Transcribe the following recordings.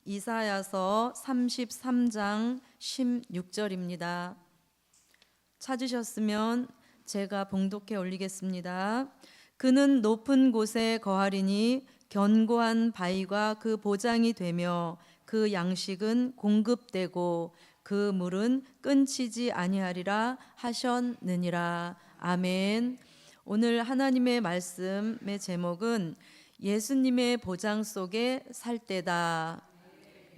이사야서 33장 16절입니다. 찾으셨으면 제가 봉독해 올리겠습니다. 그는 높은 곳에 거하리니 견고한 바위가 그 보장이 되며 그 양식은 공급되고 그 물은 끊치지 아니하리라 하셨느니라. 아멘. 오늘 하나님의 말씀의 제목은 예수님의 보장 속에 살 때다.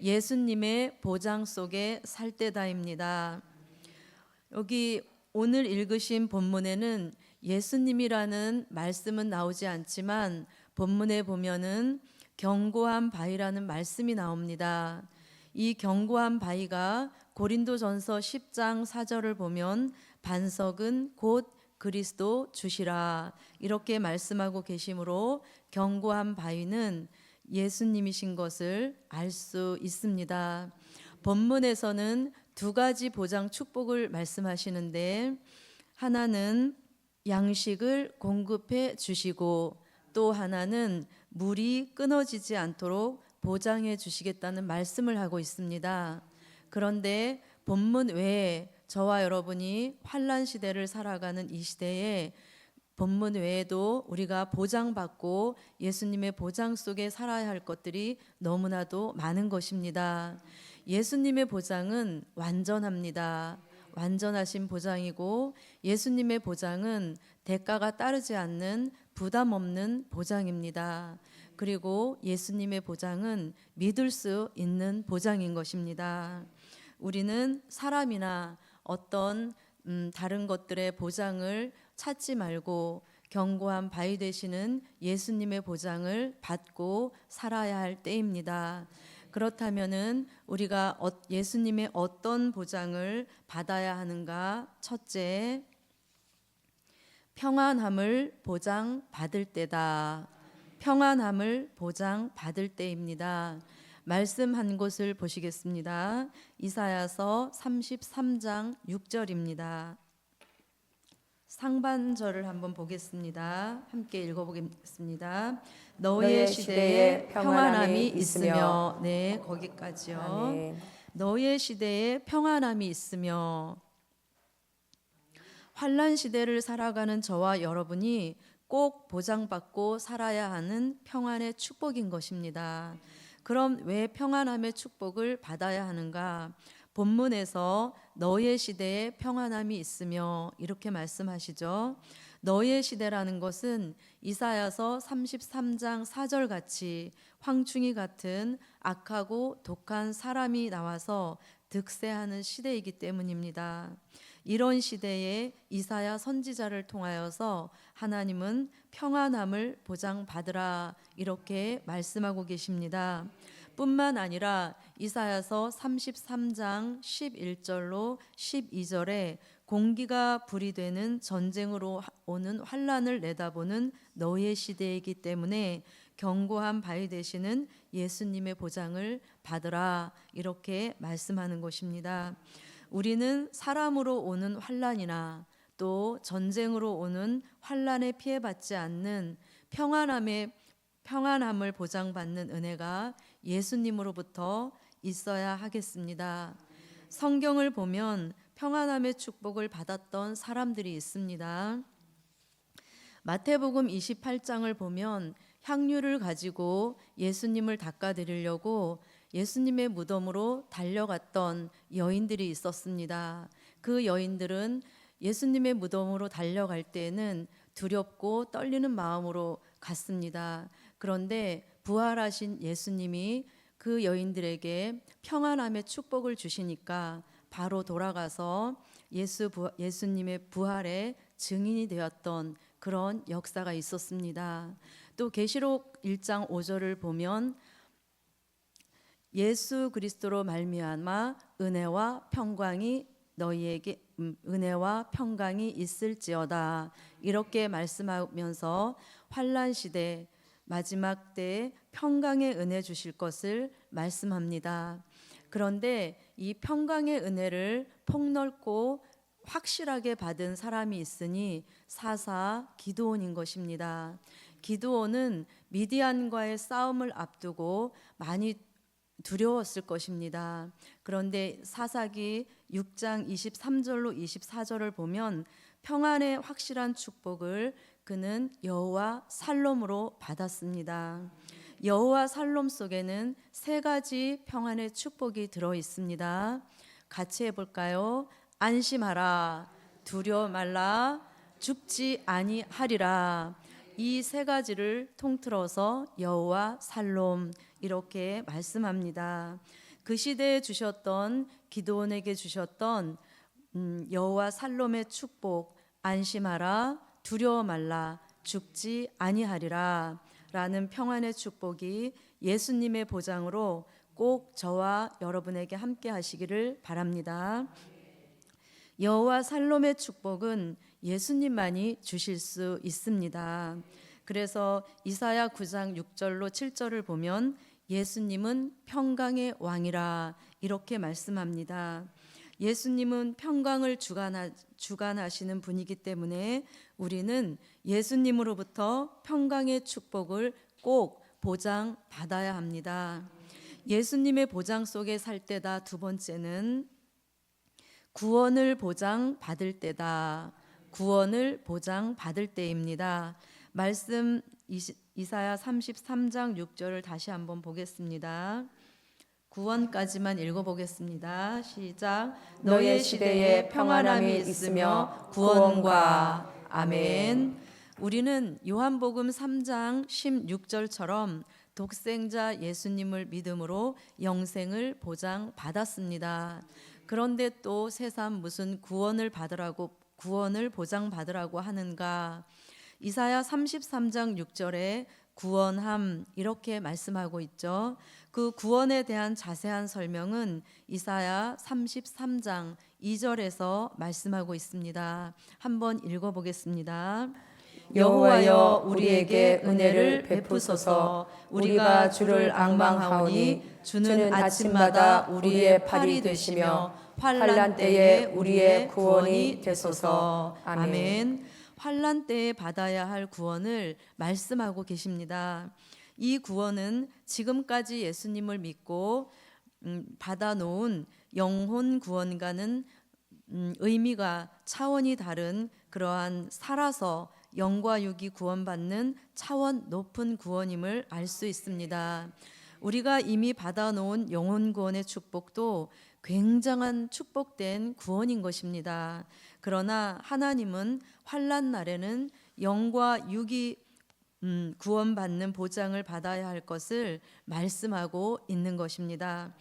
예수님의 보장 속에 살 때다입니다. 여기 오늘 읽으신 본문에는 예수님이라는 말씀은 나오지 않지만 본문에 보면은 견고한 바위라는 말씀이 나옵니다. 이 견고한 바위가 고린도전서 10장 4절을 보면 반석은 곧 그리스도 주시라 이렇게 말씀하고 계시므로 견고한 바위는 예수님이신 것을 알 수 있습니다. 본문에서는 두 가지 보장 축복을 말씀하시는데 하나는 양식을 공급해 주시고 또 하나는 물이 끊어지지 않도록 보장해 주시겠다는 말씀을 하고 있습니다. 그런데 본문 외에 저와 여러분이 환난 시대를 살아가는 이 시대에 본문 외에도 우리가 보장받고 예수님의 보장 속에 살아야 할 것들이 너무나도 많은 것입니다. 예수님의 보장은 완전합니다. 완전하신 보장이고 예수님의 보장은 대가가 따르지 않는 부담 없는 보장입니다. 그리고 예수님의 보장은 믿을 수 있는 보장인 것입니다. 우리는 사람이나 어떤 다른 것들의 보장을 찾지 말고 견고한 바위 되시는 예수님의 보장을 받고 살아야 할 때입니다. 그렇다면은 우리가 예수님의 어떤 보장을 받아야 하는가? 첫째, 평안함을 보장받을 때다. 평안함을 보장받을 때입니다. 말씀 한 곳을 보시겠습니다. 이사야서 33장 6절입니다. 상반절을 한번 보겠습니다. 함께 읽어보겠습니다. 너의 시대에 평안함이 있으며 네, 거기까지요. 아멘. 너의 시대에 평안함이 있으며 환난 시대를 살아가는 저와 여러분이 꼭 보장받고 살아야 하는 평안의 축복인 것입니다. 그럼 왜 평안함의 축복을 받아야 하는가? 본문에서 너의 시대에 평안함이 있으며 이렇게 말씀하시죠. 너의 시대라는 것은 이사야서 33장 4절 같이 황충이 같은 악하고 독한 사람이 나와서 득세하는 시대이기 때문입니다. 이런 시대에 이사야 선지자를 통하여서 하나님은 평안함을 보장받으라 이렇게 말씀하고 계십니다. 뿐만 아니라 이사야서 33장 11절로 12절에 공기가 불이 되는 전쟁으로 오는 환난을 내다보는 너의 시대이기 때문에 견고한 바위 되시는 예수님의 보장을 받으라 이렇게 말씀하는 것입니다. 우리는 사람으로 오는 환난이나 또 전쟁으로 오는 환난에 피해받지 않는 평안함을 보장받는 은혜가 예수님으로부터 있어야 하겠습니다. 성경을 보면 평안함의 축복을 받았던 사람들이 있습니다. 마태복음 28장을 보면 향유를 가지고 예수님을 닦아드리려고 예수님의 무덤으로 달려갔던 여인들이 있었습니다. 그 여인들은 예수님의 무덤으로 달려갈 때에는 두렵고 떨리는 마음으로 갔습니다. 그런데 부활하신 예수님이 그 여인들에게 평안함의 축복을 주시니까 바로 돌아가서 예수님의 부활의 증인이 되었던 그런 역사가 있었습니다. 또 계시록 1장 5절을 보면 예수 그리스도로 말미암아 은혜와 평강이 너희에게 있을지어다 이렇게 말씀하면서 환난 시대 마지막 때에 평강의 은혜 주실 것을 말씀합니다. 그런데 이 평강의 은혜를 폭넓고 확실하게 받은 사람이 있으니 사사 기드온인 것입니다. 기드온은 미디안과의 싸움을 앞두고 많이 두려웠을 것입니다. 그런데 사사기 6장 23절로 24절을 보면 평안의 확실한 축복을 그는 여호와 살롬으로 받았습니다. 여호와 살롬 속에는 세 가지 평안의 축복이 들어 있습니다. 같이 해볼까요? 안심하라, 두려워 말라, 죽지 아니하리라. 이 세 가지를 통틀어서 여호와 살롬 이렇게 말씀합니다. 그 시대에 주셨던 기드온에게 주셨던 여호와 살롬의 축복, 안심하라, 두려워 말라, 죽지 아니하리라 라는 평안의 축복이 예수님의 보장으로 꼭 저와 여러분에게 함께 하시기를 바랍니다. 여호와 살롬의 축복은 예수님만이 주실 수 있습니다. 그래서 이사야 9장 6절로 7절을 보면 예수님은 평강의 왕이라 이렇게 말씀합니다. 예수님은 평강을 주관하시는 분이기 때문에 우리는 예수님으로부터 평강의 축복을 꼭 보장받아야 합니다. 예수님의 보장 속에 살 때다. 두 번째는 구원을 보장받을 때다. 구원을 보장받을 때입니다. 말씀 이사야 33장 6절을 다시 한번 보겠습니다. 구원까지만 읽어보겠습니다. 시작. 너의 시대에 평안함이 있으며 구원과 아멘. 우리는 요한복음 3장 16절처럼 독생자 예수님을 믿음으로 영생을 보장받았습니다. 그런데 또 새삼 무슨 구원을 보장받으라고 하는가? 이사야 33장 6절에 구원함 이렇게 말씀하고 있죠. 그 구원에 대한 자세한 설명은 이사야 33장 2절에서 말씀하고 있습니다. 한번 읽어보겠습니다. 여호와여 우리에게 은혜를 베푸소서. 우리가 주를 앙망하오니 주는 아침마다 우리의 팔이 되시며 환난 때에 우리의 구원이 되소서. 아멘. 환난 때에 받아야 할 구원을 말씀하고 계십니다. 이 구원은 지금까지 예수님을 믿고 받아놓은 영혼 구원과는 의미가 차원이 다른 그러한 살아서 영과 육이 구원받는 차원 높은 구원임을 알 수 있습니다. 우리가 이미 받아놓은 영혼 구원의 축복도 굉장한 축복된 구원인 것입니다. 그러나 하나님은 환난 날에는 영과 육이 구원받는 보장을 받아야 할 것을 말씀하고 있는 것입니다.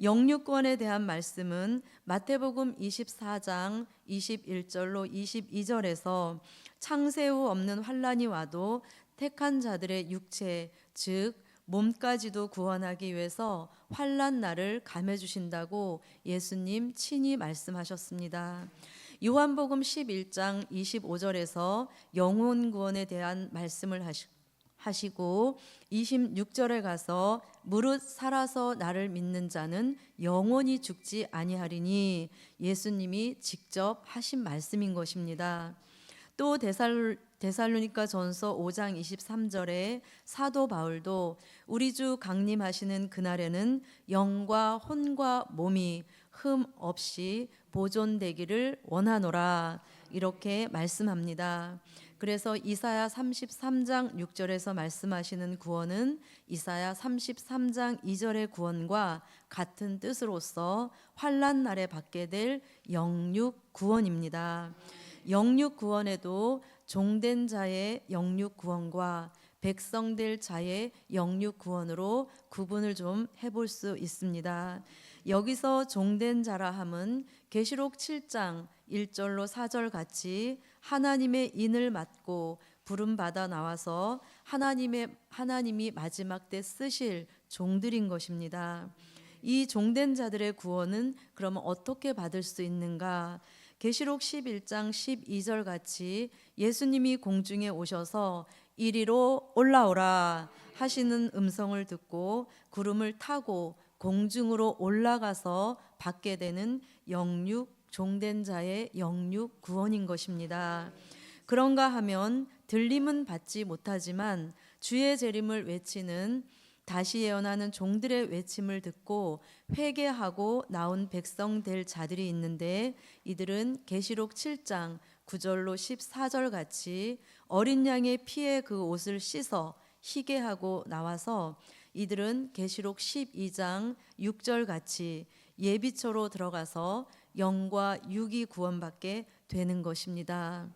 영육구원에 대한 말씀은 마태복음 24장 21절로 22절에서 창세 후 없는 환난이 와도 택한 자들의 육체 즉 몸까지도 구원하기 위해서 환난 날을 감해 주신다고 예수님 친히 말씀하셨습니다. 요한복음 11장 25절에서 영혼 구원에 대한 말씀을 하시고 26절에 가서 무릇 살아서 나를 믿는 자는 영원히 죽지 아니하리니 예수님이 직접 하신 말씀인 것입니다. 또 데살로니가 전서 5장 23절에 사도 바울도 우리 주 강림하시는 그날에는 영과 혼과 몸이 흠 없이 보존되기를 원하노라 이렇게 말씀합니다. 그래서 이사야 33장 6절에서 말씀하시는 구원은 이사야 33장 2절의 구원과 같은 뜻으로서 환난 날에 받게 될 영육 구원입니다. 영육 구원에도 종된 자의 영육 구원과 백성될 자의 영육 구원으로 구분을 좀 해볼 수 있습니다. 여기서 종된 자라 함은 계시록 7장 1절로 4절 같이 하나님의 인을 맡고 부름 받아 나와서 하나님이 마지막 때 쓰실 종들인 것입니다. 이 종된 자들의 구원은 그러면 어떻게 받을 수 있는가? 계시록 11장 12절 같이 예수님이 공중에 오셔서 이리로 올라오라 하시는 음성을 듣고 구름을 타고 공중으로 올라가서 받게 되는 영육 종된 자의 영육 구원인 것입니다. 그런가 하면 들림은 받지 못하지만 주의 재림을 외치는 다시 예언하는 종들의 외침을 듣고 회개하고 나온 백성 될 자들이 있는데, 이들은 계시록 7장 9절로 14절 같이 어린 양의 피에 그 옷을 씻어 희게 하고 나와서, 이들은 계시록 12장 6절 같이 예비처로 들어가서 영과 육이 구원받게 되는 것입니다.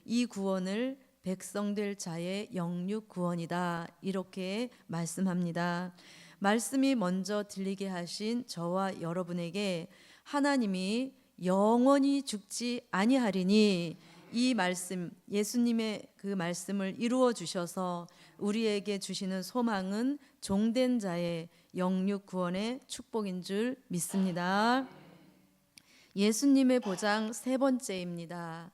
이 구원을 백성될 자의 영육 구원이다, 이렇게 말씀합니다. 말씀이 먼저 들리게 하신 저와 여러분에게 하나님이 영원히 죽지 아니하리니, 이 말씀, 예수님의 그 말씀을 이루어 주셔서 우리에게 주시는 소망은 종된 자의 영육 구원의 축복인 줄 믿습니다. 예수님의 보장 세 번째입니다.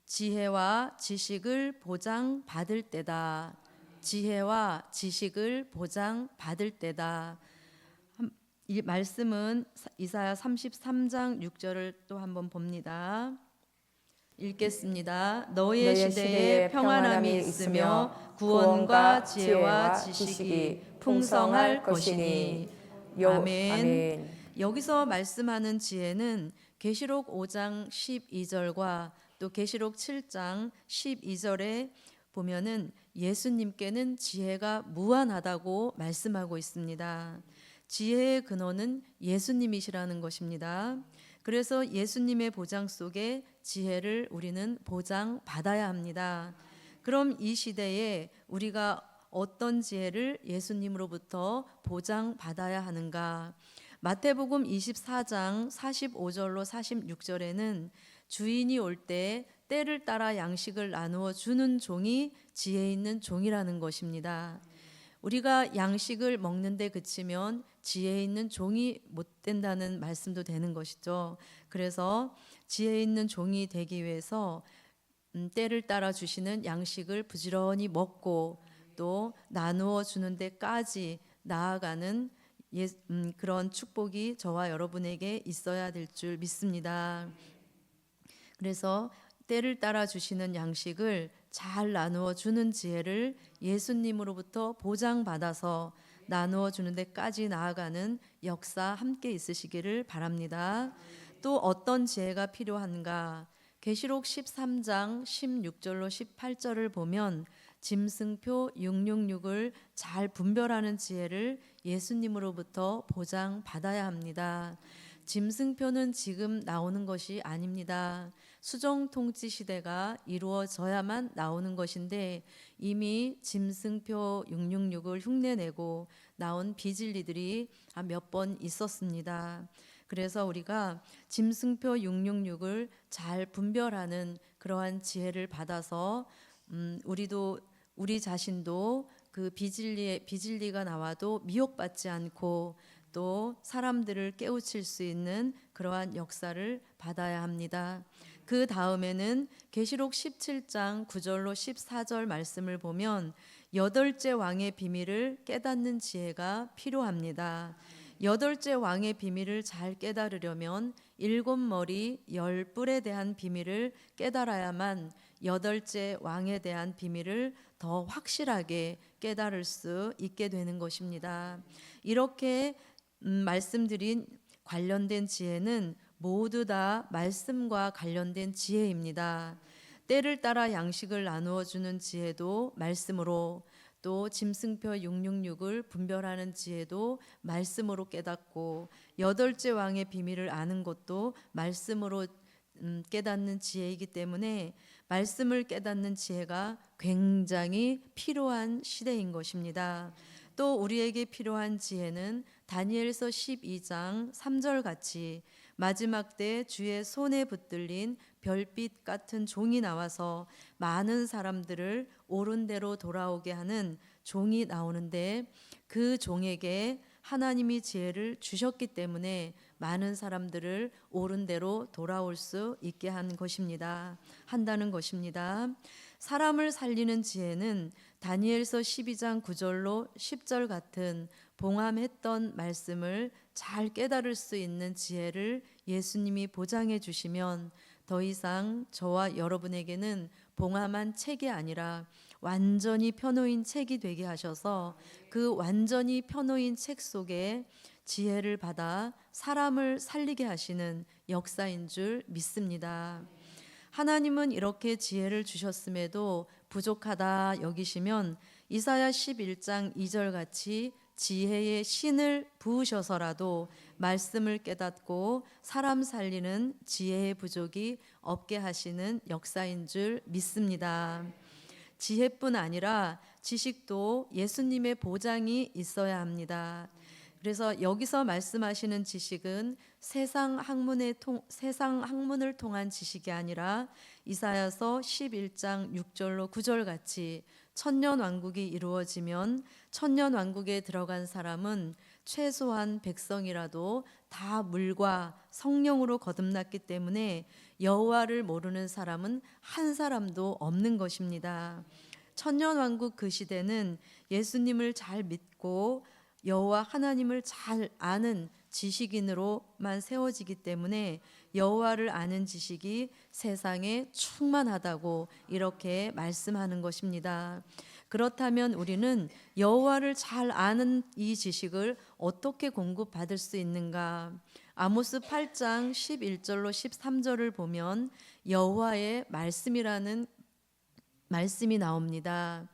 지혜와 지식을 보장 받을 때다. 지혜와 지식을 보장 받을 때다. 이 말씀은 이사야 33장 6절을 또 한번 봅니다. 읽겠습니다. 너의 시대에 평안함이 있으며 구원과 지혜와 지식이 풍성할 것이니. 아멘. 여기서 말씀하는 지혜는 계시록 5장 12절과 또 계시록 7장 12절에 보면은 예수님께는 지혜가 무한하다고 말씀하고 있습니다. 지혜의 근원은 예수님이시라는 것입니다. 그래서 예수님의 보장 속에 지혜를 우리는 보장받아야 합니다. 그럼 이 시대에 우리가 어떤 지혜를 예수님으로부터 보장받아야 하는가? 마태복음 24장 45절로 46절에는 주인이 올 때 때를 따라 양식을 나누어 주는 종이 지혜 있는 종이라는 것입니다. 우리가 양식을 먹는데 그치면 지혜 있는 종이 못 된다는 말씀도 되는 것이죠. 그래서 지혜 있는 종이 되기 위해서 때를 따라 주시는 양식을 부지런히 먹고 또 나누어 주는 데까지 나아가는 그런 축복이 저와 여러분에게 있어야 될 줄 믿습니다. 그래서 때를 따라 주시는 양식을 잘 나누어 주는 지혜를 예수님으로부터 보장받아서 나누어 주는 데까지 나아가는 역사 함께 있으시기를 바랍니다. 또 어떤 지혜가 필요한가? 계시록 13장 16절로 18절을 보면 짐승표 666을 잘 분별하는 지혜를 예수님으로부터 보장받아야 합니다. 짐승표는 지금 나오는 것이 아닙니다. 수정통치 시대가 이루어져야만 나오는 것인데 이미 짐승표 666을 흉내내고 나온 비진리들이 몇 번 있었습니다. 그래서 우리가 짐승표 666을 잘 분별하는 그러한 지혜를 받아서 우리 자신도 그 비진리가 나와도 미혹받지 않고 또 사람들을 깨우칠 수 있는 그러한 역사를 받아야 합니다. 그 다음에는 계시록 17장 9절로 14절 말씀을 보면 여덟째 왕의 비밀을 깨닫는 지혜가 필요합니다. 여덟째 왕의 비밀을 잘 깨달으려면 일곱 머리 열 뿔에 대한 비밀을 깨달아야만 여덟째 왕에 대한 비밀을 더 확실하게 깨달을 수 있게 되는 것입니다. 이렇게 말씀드린 관련된 지혜는 모두 다 말씀과 관련된 지혜입니다. 때를 따라 양식을 나누어 주는 지혜도 말씀으로, 또 짐승표 666을 분별하는 지혜도 말씀으로 깨닫고, 여덟째 왕의 비밀을 아는 것도 말씀으로 깨닫는 지혜이기 때문에 말씀을 깨닫는 지혜가 굉장히 필요한 시대인 것입니다. 또 우리에게 필요한 지혜는 다니엘서 12장 3절 같이 마지막 때 주의 손에 붙들린 별빛 같은 종이 나와서 많은 사람들을 옳은 대로 돌아오게 하는 종이 나오는데, 그 종에게 하나님이 지혜를 주셨기 때문에 많은 사람들을 옳은 대로 돌아올 수 있게 한다는 것입니다. 사람을 살리는 지혜는 다니엘서 12장 9절로 10절 같은 봉함했던 말씀을 잘 깨달을 수 있는 지혜를 예수님이 보장해 주시면 더 이상 저와 여러분에게는 봉함한 책이 아니라 완전히 펴놓인 책이 되게 하셔서 그 완전히 펴놓인 책 속에 지혜를 받아 사람을 살리게 하시는 역사인 줄 믿습니다. 하나님은 이렇게 지혜를 주셨음에도 부족하다 여기시면 이사야 11장 2절 같이 지혜의 신을 부으셔서라도 말씀을 깨닫고 사람 살리는 지혜의 부족이 없게 하시는 역사인 줄 믿습니다. 지혜뿐 아니라 지식도 예수님의 보장이 있어야 합니다. 그래서 여기서 말씀하시는 지식은 세상 학문을 통한 지식이 아니라 이사야서 11장 6절로 9절 같이 천년 왕국이 이루어지면 천년 왕국에 들어간 사람은 최소한 백성이라도 다 물과 성령으로 거듭났기 때문에 여호와를 모르는 사람은 한 사람도 없는 것입니다. 천년 왕국 그 시대는 예수님을 잘 믿고 여호와 하나님을 잘 아는 지식인으로만 세워지기 때문에 여호와를 아는 지식이 세상에 충만하다고 이렇게 말씀하는 것입니다. 그렇다면 우리는 여호와를 잘 아는 이 지식을 어떻게 공급받을 수 있는가? 아모스 8장 11절로 13절을 보면 여호와의 말씀이라는 말씀이 나옵니다.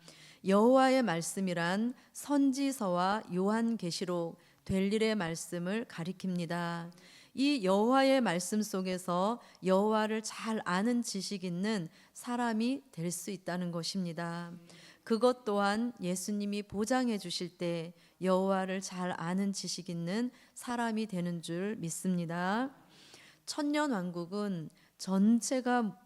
여호와의 말씀이란 선지서와 요한계시록 될 일의 말씀을 가리킵니다. 이 여호와의 말씀 속에서 여호와를 잘 아는 지식 있는 사람이 될 수 있다는 것입니다. 그것 또한 예수님이 보장해 주실 때 여호와를 잘 아는 지식 있는 사람이 되는 줄 믿습니다. 천년 왕국은 전체가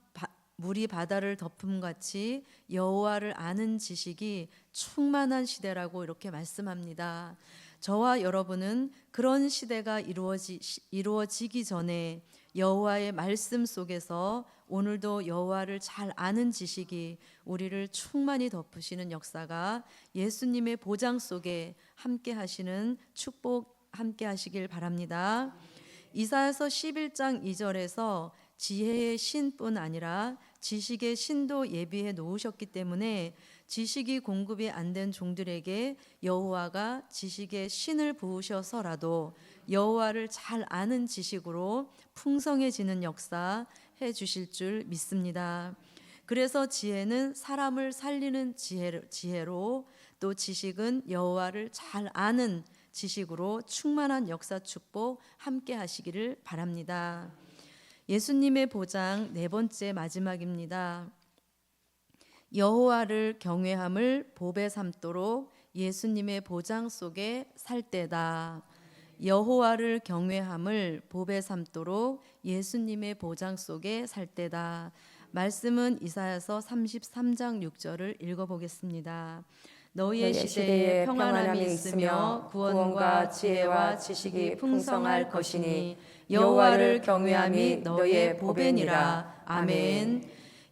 물이 바다를 덮음같이 여호와를 아는 지식이 충만한 시대라고 이렇게 말씀합니다. 저와 여러분은 그런 시대가 이루어지기 전에 여호와의 말씀 속에서 오늘도 여호와를 잘 아는 지식이 우리를 충만히 덮으시는 역사가 예수님의 보장 속에 함께 하시는 축복 함께 하시길 바랍니다. 이사야서 11장 2절에서 지혜의 신뿐 아니라 지식의 신도 예비해 놓으셨기 때문에 지식이 공급이 안 된 종들에게 여호와가 지식의 신을 부으셔서라도 여호와를 잘 아는 지식으로 풍성해지는 역사 해 주실 줄 믿습니다. 그래서 지혜는 사람을 살리는 지혜로 또 지식은 여호와를 잘 아는 지식으로 충만한 역사 축복 함께 하시기를 바랍니다. 예수님의 보장 네 번째 마지막입니다. 여호와를 경외함을 복에 삼도록 예수님의 보장 속에 살 때다. 여호와를 경외함을 복에 삼도록 예수님의 보장 속에 살 때다. 말씀은 이사야서 33장 6절을 읽어보겠습니다. 너희의 시대에 평안함이 있으며 구원과 지혜와 지식이 풍성할 것이니 여호와를 경외함이 너희의 보배니라. 아멘.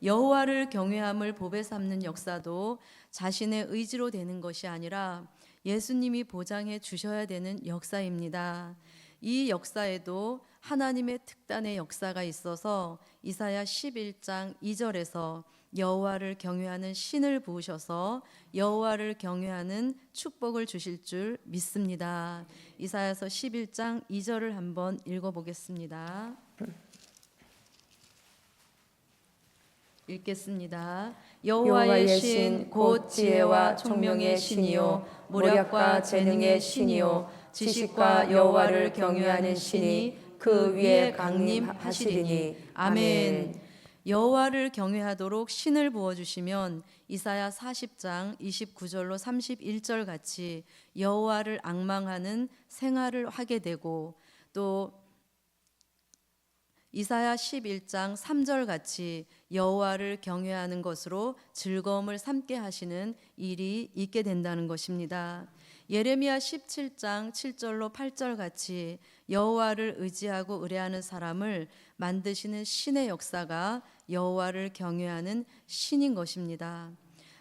여호와를 경외함을 보배 삼는 역사도 자신의 의지로 되는 것이 아니라 예수님이 보장해 주셔야 되는 역사입니다. 이 역사에도 하나님의 특단의 역사가 있어서 이사야 11장 2절에서 여호와를 경외하는 신을 부으셔서 여호와를 경외하는 축복을 주실 줄 믿습니다. 이사야서 11장 2절을 한번 읽어보겠습니다. 읽겠습니다. 여호와의 신 곧 지혜와 총명의 신이요 모략과 재능의 신이요 지식과 여호와를 경외하는 신이 그 위에 강림하시리니. 아멘. 여호와를 경외하도록 신을 부어주시면 이사야 40장 29절로 31절 같이 여호와를 앙망하는 생활을 하게 되고 또 이사야 11장 3절 같이 여호와를 경외하는 것으로 즐거움을 삼게 하시는 일이 있게 된다는 것입니다. 예레미야 17장 7절로 8절 같이 여호와를 의지하고 의뢰하는 사람을 만드시는 신의 역사가 여호와를 경외하는 신인 것입니다.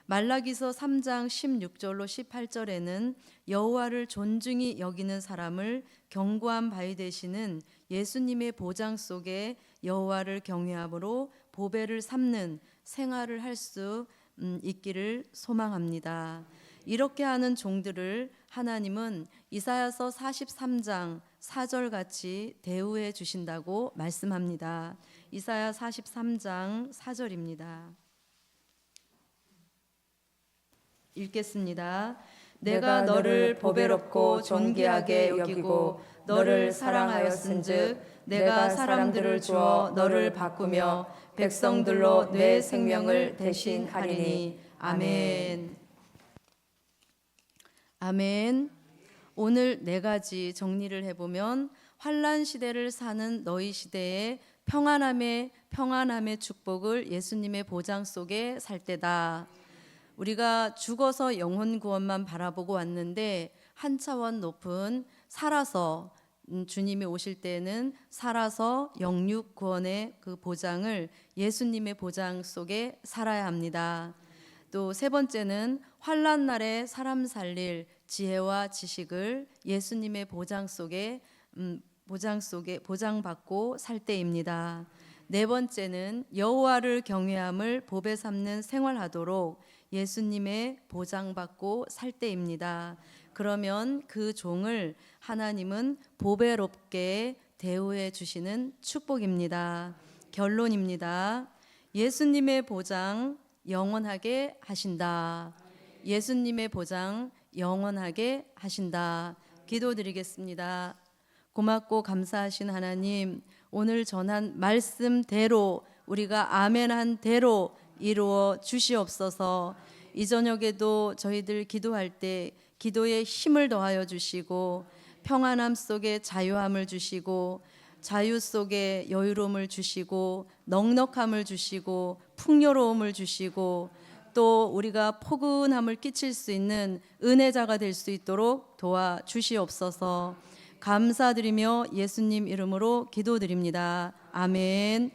말라기서 3장 16절로 18절에는 여호와를 존중히 여기는 사람을 견고한 바위 되시는 예수님의 보장 속에 여호와를 경외함으로 보배를 삼는 생활을 할 수 있기를 소망합니다. 이렇게 하는 종들을 하나님은 이사야서 43장 4절 같이 대우해 주신다고 말씀합니다. 이사야 43장 4절입니다. 읽겠습니다. 내가 너를 보배롭고 존귀하게 여기고 너를 사랑하였은즉 내가 사람들을 주어 너를 바꾸며 백성들로 내 생명을 대신하리니. 아멘. 아멘. 오늘 네 가지 정리를 해보면 환난 시대를 사는 너희 시대에 평안함의 축복을 예수님의 보장 속에 살 때다. 우리가 죽어서 영혼 구원만 바라보고 왔는데 한 차원 높은 살아서 주님이 오실 때는 살아서 영육 구원의 그 보장을 예수님의 보장 속에 살아야 합니다. 또 세 번째는 환난 날에 사람 살릴 지혜와 지식을 예수님의 보장 속에 보장받고 살 때입니다. 네 번째는 여호와를 경외함을 법에 삼는 생활하도록 예수님의 보장받고 살 때입니다. 그러면 그 종을 하나님은 보배롭게 대우해 주시는 축복입니다. 결론입니다. 예수님의 보장 영원하게 하신다. 예수님의 보장 영원하게 하신다. 기도드리겠습니다. 고맙고 감사하신 하나님, 오늘 전한 말씀대로 우리가 아멘한 대로 이루어 주시옵소서. 이 저녁에도 저희들 기도할 때 기도에 힘을 더하여 주시고 평안함 속에 자유함을 주시고 자유 속에 여유로움을 주시고 넉넉함을 주시고 풍요로움을 주시고 또 우리가 포근함을 끼칠 수 있는 은혜자가 될 수 있도록 도와 주시옵소서. 감사드리며 예수님 이름으로 기도드립니다. 아멘.